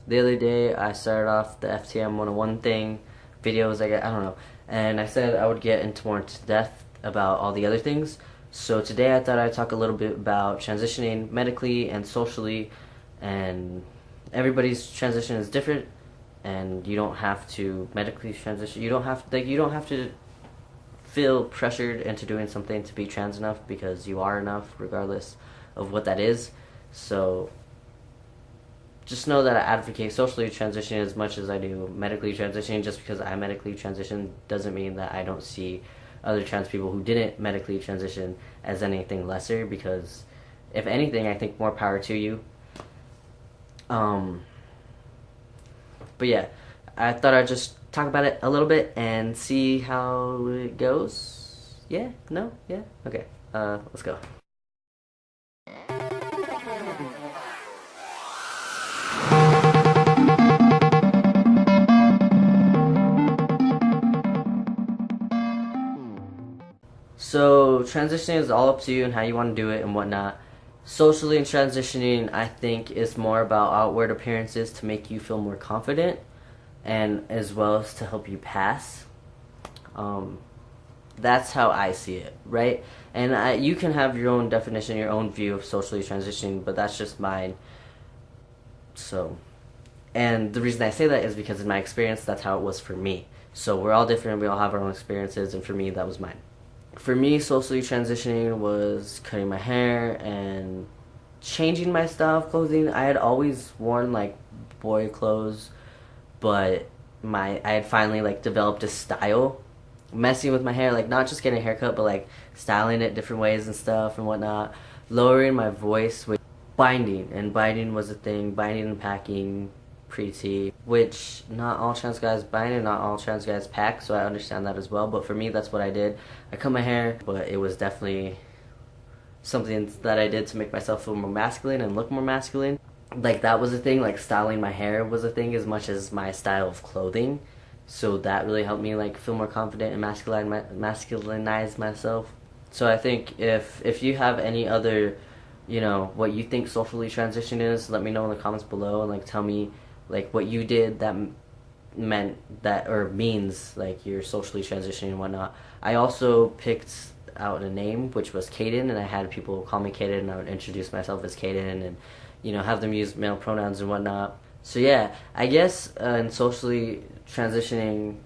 The other day I started off the FTM 101 thing, videos, I don't know, and I said I would get into more into depth about all the other things. So today I thought I'd talk a little bit about transitioning medically and socially, and everybody's transition is different, and you don't have to medically transition. You don't have to feel pressured into doing something to be trans enough, because you are enough regardless of what that is. So just know that I advocate socially transitioning as much as I do medically transitioning. Just because I medically transitioned doesn't mean that I don't see other trans people who didn't medically transition as anything lesser, because if anything, I think more power to you. But yeah, I thought I'd just talk about it a little bit and see how it goes. Yeah? No? Yeah? Okay. Let's go. So transitioning is all up to you and how you want to do it and whatnot. Socially and transitioning, I think, is more about outward appearances to make you feel more confident, and as well as to help you pass. Um, that's how I see it, right? And you can have your own definition, your own view of socially transitioning, but that's just mine. So, and the reason I say that is because in my experience, that's how it was for me. So we're all different, we all have our own experiences, and for me, that was mine. For me, socially transitioning was cutting my hair and changing my style of clothing. I had always worn like boy clothes, but I had finally like developed a style, messing with my hair, like not just getting a haircut, but like styling it different ways and stuff and whatnot, lowering my voice with binding, and binding was a thing, binding and packing pre-T, which not all trans guys bind and not all trans guys pack, so I understand that as well. But for me, that's what I did. I cut my hair, but it was definitely something that I did to make myself feel more masculine and look more masculine. Like that was a thing, like styling my hair was a thing as much as my style of clothing. So that really helped me like feel more confident and masculinize myself. So I think if you have any other, what you think socially transition is, let me know in the comments below, and like tell me like what you did that meant that, or means like you're socially transitioning and whatnot. I also picked out a name, which was Kaden, and I had people call me Kaden, and I would introduce myself as Kaden, and have them use male pronouns and whatnot. So yeah, I guess in socially transitioning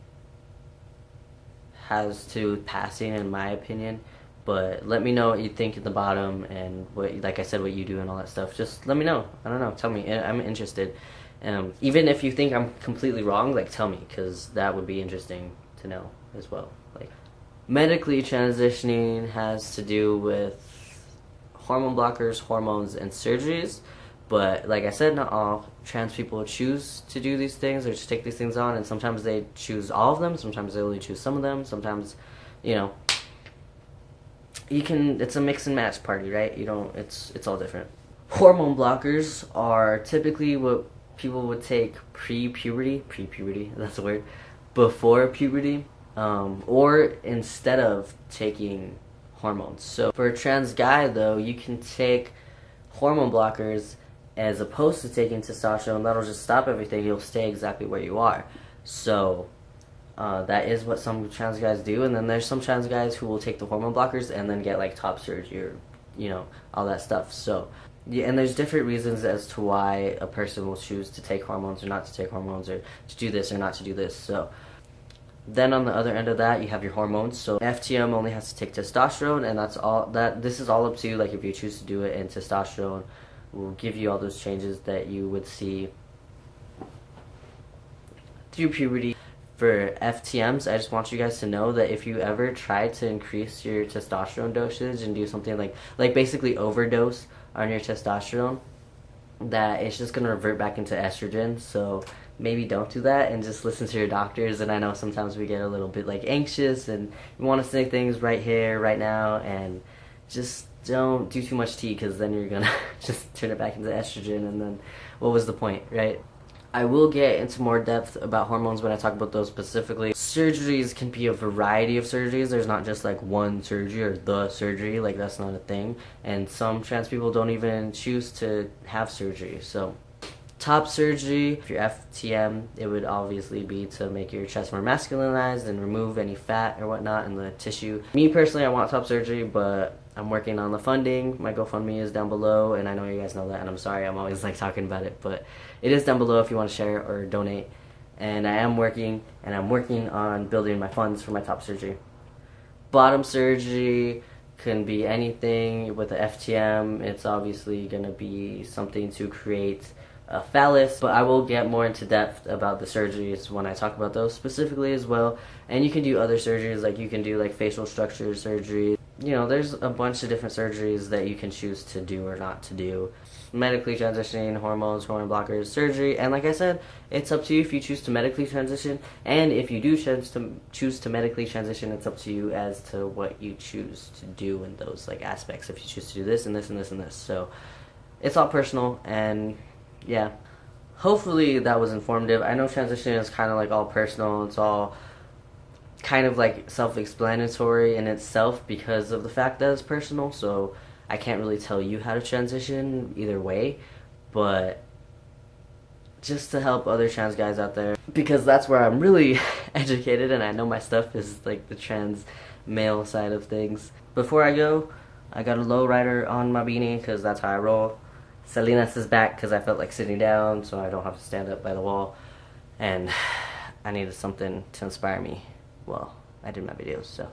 has to do with passing, in my opinion. But let me know what you think at the bottom, and what, like I said, what you do and all that stuff. Just let me know. I don't know. Tell me. I'm interested. Even if you think I'm completely wrong, like tell me, because that would be interesting to know as well. Like, medically transitioning has to do with hormone blockers, hormones, and surgeries. But like I said, not all trans people choose to do these things or to take these things on, and sometimes they choose all of them. Sometimes they only choose some of them. Sometimes, it's a mix and match party, right? It's all different. Hormone blockers are typically what people would take pre-puberty, that's a word, before puberty, or instead of taking hormones. So for a trans guy, though, you can take hormone blockers as opposed to taking testosterone. That'll just stop everything. You'll stay exactly where you are. So that is what some trans guys do, and then there's some trans guys who will take the hormone blockers and then get like top surgery, or all that stuff. So yeah, and there's different reasons as to why a person will choose to take hormones or not to take hormones, or to do this or not to do this. So then on the other end of that, you have your hormones. So FTM only has to take testosterone, and that's all. This is all up to you. Like if you choose to do it, and testosterone will give you all those changes that you would see through puberty. For FTMs, I just want you guys to know that if you ever try to increase your testosterone dosage and do something like basically overdose on your testosterone, that it's just going to revert back into estrogen. So maybe don't do that, and just listen to your doctors. And I know sometimes we get a little bit like anxious and we want to say things right here, right now, and just don't do too much tea, because then you're going to just turn it back into estrogen, and then what was the point, right? I will get into more depth about hormones when I talk about those specifically. Surgeries can be a variety of surgeries. There's not just like one surgery or the surgery. Like that's not a thing. And some trans people don't even choose to have surgery. So Top surgery, if you're FTM, it would obviously be to make your chest more masculinized and remove any fat or whatnot in the tissue. Me personally, I want top surgery, but I'm working on the funding. My GoFundMe is down below, and I know you guys know that, and I'm sorry, I'm always like talking about it, but it is down below if you want to share or donate. And I am working, and I'm working on building my funds for my top surgery. Bottom surgery can be anything. With the FTM, it's obviously going to be something to create a phallus, but I will get more into depth about the surgeries when I talk about those specifically as well. And you can do other surgeries, like you can do like facial structure surgery. You know, there's a bunch of different surgeries that you can choose to do or not to do. Medically transitioning, hormones, hormone blockers, surgery, and like I said, it's up to you if you choose to medically transition, and if you do choose to medically transition, it's up to you as to what you choose to do in those like aspects, if you choose to do this and this and this and this. So it's all personal, and yeah, hopefully that was informative. I know transition is kind of like all personal, it's all kind of like self-explanatory in itself because of the fact that it's personal, so I can't really tell you how to transition either way, but just to help other trans guys out there, because that's where I'm really educated and I know my stuff is like the trans male side of things. Before I go, I got a low rider on my beanie because that's how I roll. Salinas is back because I felt like sitting down so I don't have to stand up by the wall, and I needed something to inspire me. Well, I did my videos, so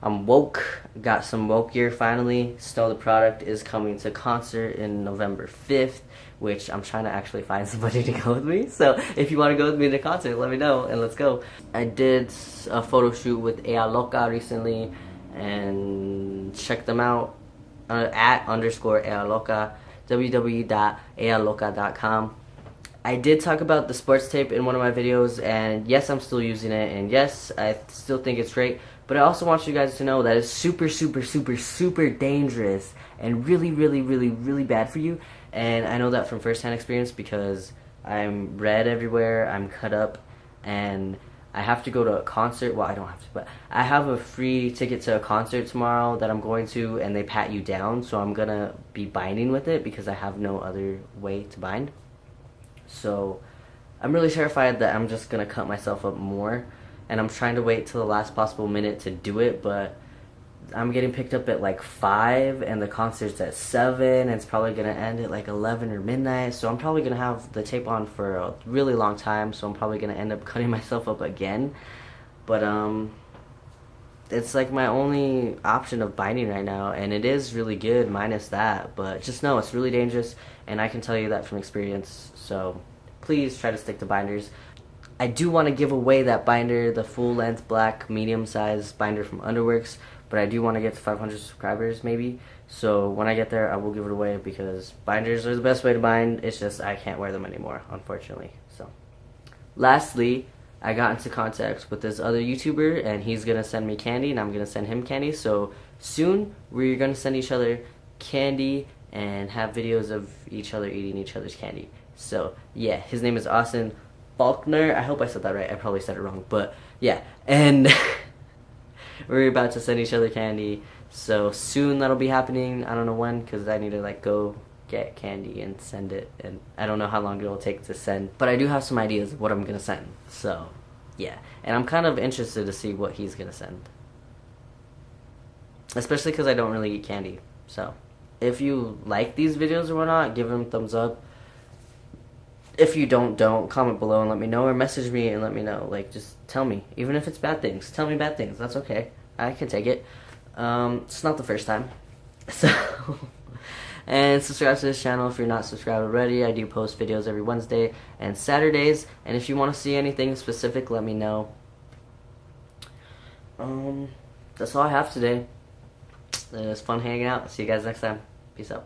I'm woke, got some woke gear finally. Still, the product is coming to concert in November 5th, which I'm trying to actually find somebody to go with me. So if you want to go with me to concert, let me know and let's go. I did a photo shoot with Ea Loca recently, and check them out at _Ea Loca, www.ealoca.com. I did talk about the sports tape in one of my videos, and yes, I'm still using it, and yes, I still think it's great, but I also want you guys to know that it's super, super, super, super dangerous and really, really, really, really bad for you, and I know that from first-hand experience because I'm red everywhere, I'm cut up, and I have to go to a concert. Well, I don't have to, but I have a free ticket to a concert tomorrow that I'm going to, and they pat you down, so I'm gonna be binding with it because I have no other way to bind. So I'm really terrified that I'm just gonna cut myself up more, and I'm trying to wait till the last possible minute to do it, but I'm getting picked up at like 5 and the concert's at 7 and it's probably gonna end at like 11 or midnight, so I'm probably gonna have the tape on for a really long time, so I'm probably gonna end up cutting myself up again. But it's like my only option of binding right now, and it is really good minus that, but just know it's really dangerous, and I can tell you that from experience, so please try to stick to binders. I do want to give away that binder, the full-length black medium-size binder from Underworks, but I do want to get to 500 subscribers maybe, so when I get there I will give it away because binders are the best way to bind. It's just I can't wear them anymore, unfortunately. So lastly, I got into contact with this other YouTuber, and he's gonna send me candy and I'm gonna send him candy, so soon we're gonna send each other candy and have videos of each other eating each other's candy. So yeah, his name is Austin Faulkner. I hope I said that right. I probably said it wrong, but yeah, and we're about to send each other candy, so soon that'll be happening. I don't know when, because I need to like go get candy and send it, and I don't know how long it'll take to send, but I do have some ideas of what I'm gonna send. So yeah, and I'm kind of interested to see what he's gonna send, especially because I don't really eat candy. So if you like these videos or whatnot, give them a thumbs up. If you don't comment below and let me know, or message me and let me know. Like, just tell me, even if it's bad things, tell me bad things. That's okay, I can take it. It's not the first time. So and subscribe to this channel if you're not subscribed already. I do post videos every Wednesday and Saturdays, and if you want to see anything specific, let me know. That's all I have today. It was fun hanging out. See you guys next time. Peace out.